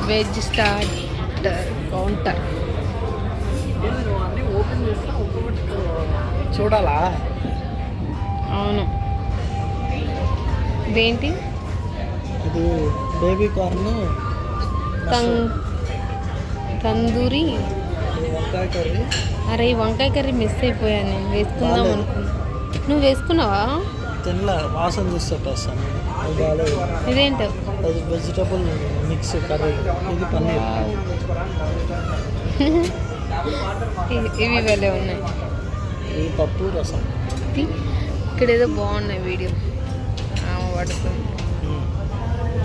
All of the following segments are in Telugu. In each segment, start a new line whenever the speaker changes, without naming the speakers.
Veg starter counter.
అన్నీ ఓపెన్ చేస్తా ఒక్కొక్కటి చూడాలా?
అవును. ఇదేంటి?
ఇది బేబీ కార్న్,
తందూరి,
వంకాయ కర్రీ.
అరే ఈ వంకాయ కర్రీ మిస్ అయిపోయాను, నేను వేసుకుందాం అనుకున్నా. నువ్వు వేసుకున్నావా?
తినలే, వాసన చూసేట వస్తాను. అది బాగాలేదు.
ఇదేంటో
అది వెజిటబుల్ మిక్స్ కర్రీ. ఇది పన్నీర్.
ఇవి వెళ్ళే ఉన్నాయి.
ఇది పప్పు రసం.
ఇక్కడ ఏదో బాగున్నాయి వీడియో పడుతుంది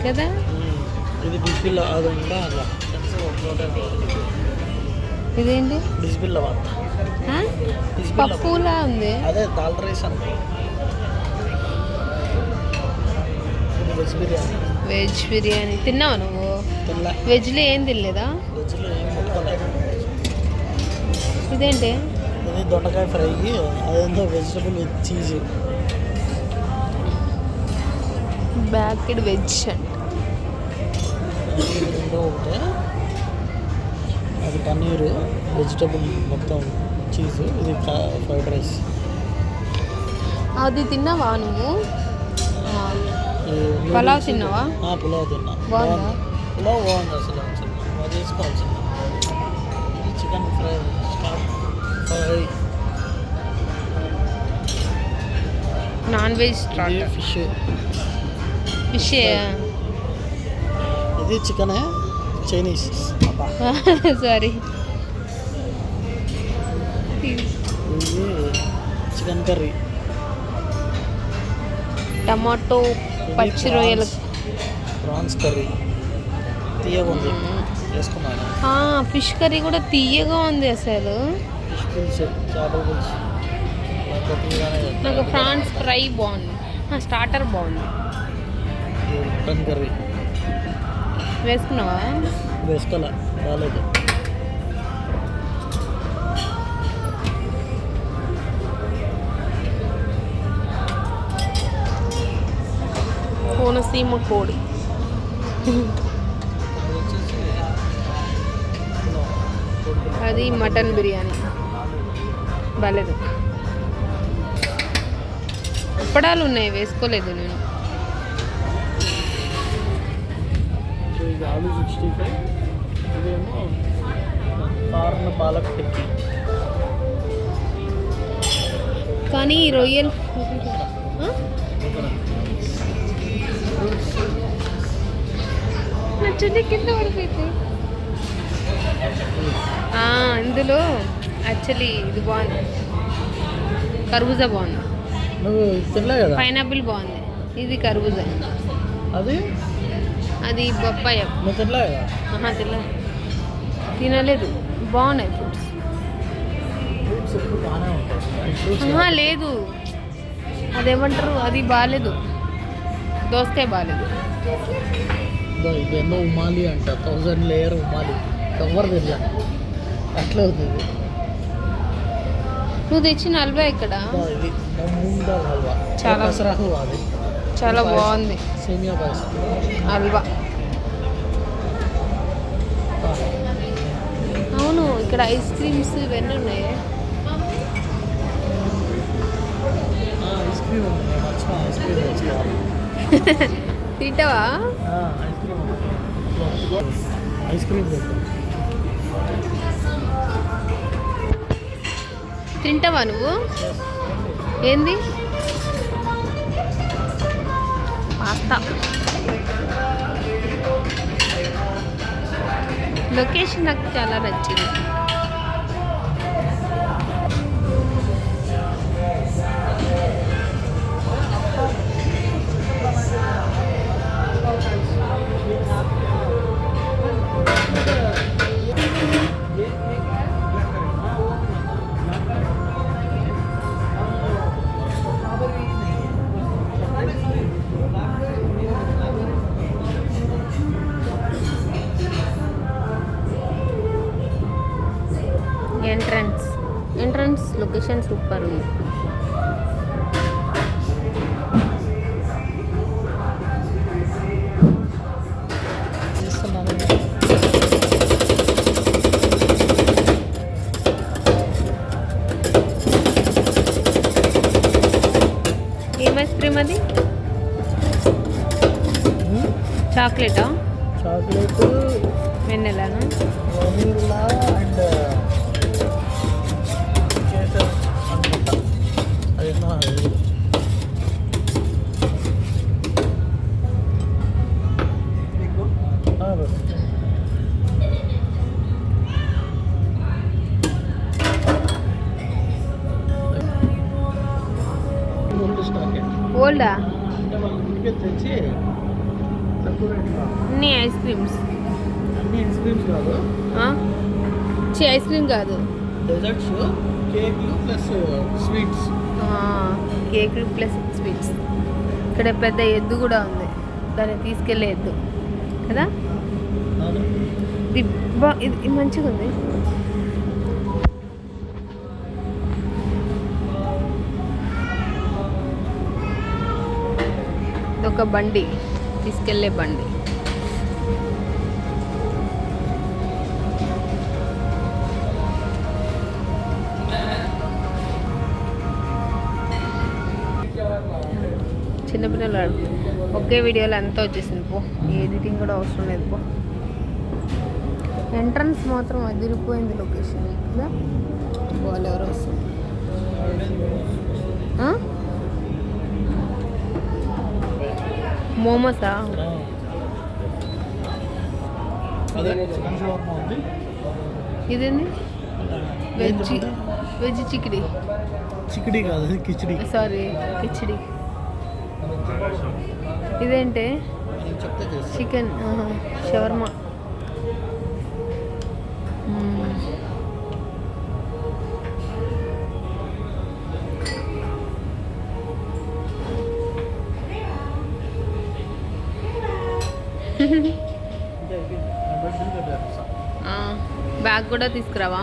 కదా.
ఇది బిస్బిల్లా అది ఉందా? అలా
ఇదేంటి?
బిస్బిల్లా వాత్
పప్పులా ఉంది.
అదే దాల్ రైస్ అన్న. వెజ్ బిర్యానీ.
వెజ్ బిర్యానీ తిన్నావా నువ్వు?
తినలే.
వెజ్లో ఏం తినలేదా?
వెజ్లో ఏం ముట్టుకోలేదు.
ఇదేంటి?
ఇది దొండకాయ ఫ్రై, అదేందో vegetable with cheese.
Backed veg అంట.
రెండో ఒకటే. అది పన్నీరు, వెజిటబుల్ మొత్తం చీజ్. ఇది ఫ్రైడ్ రైస్.
అది తిన్నావా నువ్వు? పలావ్ తిన్నావా?
పులావ్ తిన్నా.
బాగుందా?
పులావ్ బాగుంది అసలు. అది తీసుకోవాల్సింది. Chicken fry fry.
Non veg
fish.
Fish.
ఇది చికెనే, చైనీస్.
సారీ.
ఇది చికెన్ కర్రీ.
టమాటో పచ్చి రొయ్యలు.
ప్రాన్స్ కర్రీ తీయగా ఉంది, వేసుకున్నాను.
ఫిష్ కర్రీ కూడా తీయగా ఉంది అసలు.
ఫిష్ పులుసు, చేపల పులుసు.
నాకు ప్రాన్స్ ఫ్రై బాగుంది, స్టార్టర్ బాగుంది.
మటన్ కర్రీ
వేసుకున్నావా?
వేసుకోలే, బాగాలేదు.
కోనసీమ కోడి. అది మటన్ బిర్యానీ బాగాలేదు. అప్పడాలు ఉన్నాయి, వేసుకోలేదు నేను.
ఆలు 65. ఇదేమో కార్న్ పాలక్ టిక్కీ.
కానీ రొయ్యలు నచ్చండి కింద పడిపోయింది. ఇందులో యాక్చువల్లీ ఇది బాగుంది, కర్బూజా బాగుంది.
నువ్వు తినలే కదా?
పైనాపిల్ బాగుంది. ఇది కర్బూజా. అది బొప్పాయ.
నువ్వు తినలే కదా?
తినలేదు. బాగున్నాయి ఫ్రూట్స్.
ఫ్రూట్స్ ఎప్పుడు బాగానే ఉంటాయి.
లేదు, అదేమంటారు, అది బాగాలేదు. దోసకాయ బాగాలేదు.
ఇదేందో ఉమాలి అంట, 1000 లేయర్ ఉమాలి. ఎవరు తినలే, అట్లా ఉంది ఇది.
నువ్వు తెచ్చిన హల్వా ఇక్కడ
ఇది మూంగ్ దాల్ హల్వా.
చాలా
హల్వా. అది
చాలా బాగుంది.
సేమియా పాయసం
హల్వా. అవును, ఇక్కడ ఐస్ క్రీమ్స్ ఇవన్నీ ఉన్నాయి.
ఐస్ క్రీమ్ ఉంది, ఐస్ క్రీమ్ తెచ్చుకోవాలి.
తింటావా?
ఐస్ క్రీమ్
తింటావా నువ్వు? ఏంది? పాస్తా. లొకేషన్ నాకు చాలా నచ్చింది. ఎంట్రన్స్ లొకేషన్ సూపర్ ఉంది. చాక్లెటా
చాక్లెట్
వెన్నెలానా
వనీలా అండ్ కేసర్ అనుకుంటా. అది ఓల్డ్ స్టాక్
ఓల్డా
అంటే వాళ్ళు ఇంటికి తెచ్చి తక్కువ రేటుగా
అన్ని ఐస్ క్రీమ్స్
అన్ని ఐస్ క్రీమ్స్ కాదు,
ఐస్ క్రీమ్ కాదు
డెజర్ట్స్, కేక్లు plus sweets.
Cake plus sweets. ఇక్కడ పెద్ద ఎద్దు కూడా ఉంది, దాన్ని తీసుకెళ్ళే ఎద్దు కదా. ఇది మంచిగా ఉంది. ఒక బండి, తీసుకెళ్ళే బండి. చిన్నపిల్లలు ఒకే వీడియోలో అంతా వచ్చేసింది పో, ఎడిటింగ్ కూడా అవసరం లేదు పో. ఎంట్రన్స్ మాత్రం అదిరిపోయింది లొకేషన్ కదా. వాళ్ళు ఎవరు వస్తుంది? మోమోసా?
అదే చికెన్ షవర్మా ఉంది.
ఇదేంది? వెజ్ చికిడి.
చికిడి కాదు, అది కిచిడి.
సారీ, కిచిడి. ఇదేంటే?
చెప్తే చేస్తా.
Chicken shawarma. బ్యాగ్ కూడా తీసుకురావా?